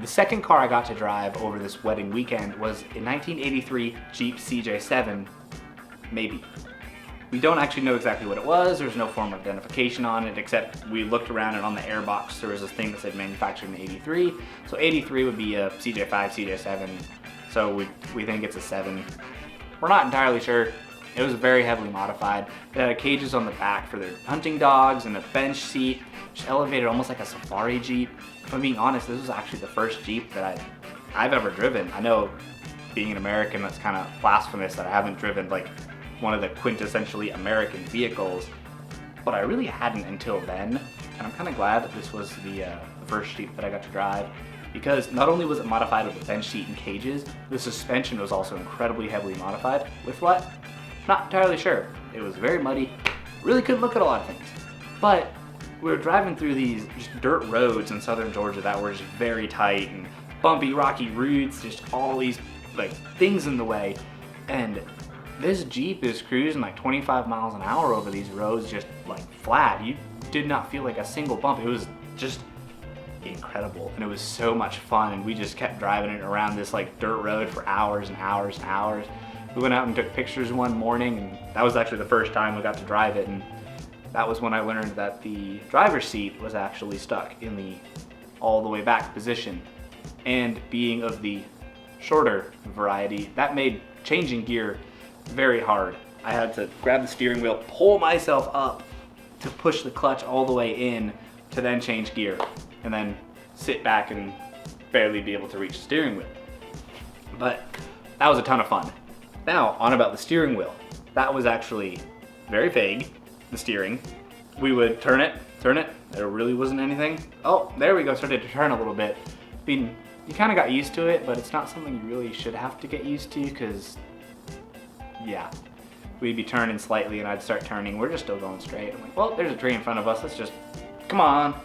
The second car I got to drive over this wedding weekend was a 1983 Jeep CJ7, maybe. We don't actually know exactly what it was. There's no form of identification on it, except we looked around and on the airbox there was this thing that said manufactured in 83. So 83 would be a CJ5, CJ7. So we think it's a 7. We're not entirely sure. It was very heavily modified. It had cages on the back for their hunting dogs and a bench seat, just elevated almost like a safari Jeep. If I'm being honest, this was actually the first Jeep that I've ever driven. I know being an American, that's kind of blasphemous that I haven't driven like one of the quintessentially American vehicles, but I really hadn't until then. And I'm kind of glad that this was the first Jeep that I got to drive, because not only was it modified with a bench seat and cages, the suspension was also incredibly heavily modified. With what? Not entirely sure. It was very muddy, really couldn't look at a lot of things. But we were driving through these just dirt roads in southern Georgia that were just very tight and bumpy, rocky routes, just all these like things in the way. And this Jeep is cruising like 25 miles an hour over these roads, just like flat. You did not feel like a single bump. It was just incredible, and it was so much fun, and we just kept driving it around this like dirt road for hours and hours and hours. We went out and took pictures one morning, and that was actually the first time we got to drive it, and that was when I learned that the driver's seat was actually stuck in the all the way back position. And being of the shorter variety, that made changing gear very hard. I had to grab the steering wheel, pull myself up to push the clutch all the way in to then change gear, and then sit back and barely be able to reach the steering wheel. But that was a ton of fun. Now, on about the steering wheel. That was actually very vague, the steering. We would turn it, there really wasn't anything. Oh, there we go, started to turn a little bit. I mean, you kind of got used to it, but it's not something you really should have to get used to, because, yeah. We'd be turning slightly and I'd start turning, we're just still going straight. I'm like, well, there's a tree in front of us, let's just, come on.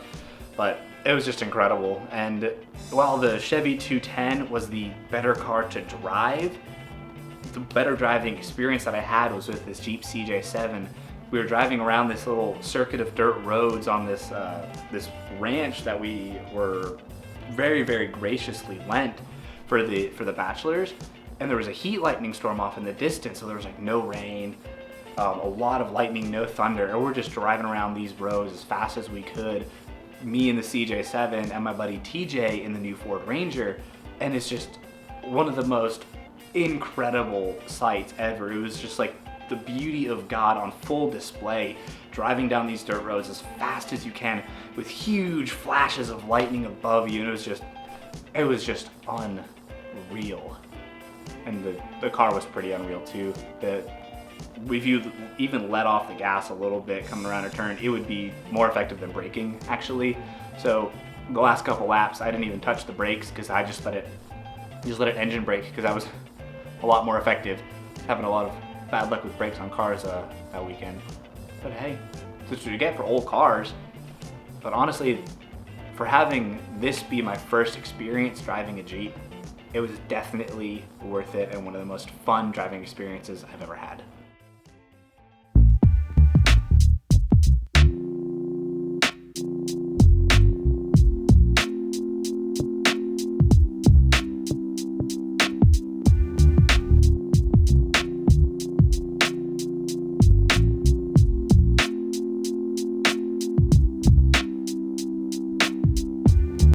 But it was just incredible. And while the Chevy 210 was the better car to drive, the better driving experience that I had was with this Jeep CJ7. We were driving around this little circuit of dirt roads on this this ranch that we were very, very graciously lent for the bachelors. And there was a heat lightning storm off in the distance, so there was like no rain, a lot of lightning, no thunder, and we're just driving around these roads as fast as we could. Me in the CJ7 and my buddy TJ in the new Ford Ranger, and it's just one of the most incredible sights ever. It was just like the beauty of God on full display, driving down these dirt roads as fast as you can with huge flashes of lightning above you, and it was just unreal. And the car was pretty unreal too. If you even let off the gas a little bit coming around a turn, it would be more effective than braking actually. So the last couple laps I didn't even touch the brakes, because I just let it engine brake, because that was a lot more effective. Having a lot of bad luck with brakes on cars that weekend. But hey, that's what you get for old cars. But honestly, for having this be my first experience driving a Jeep, it was definitely worth it and one of the most fun driving experiences I've ever had.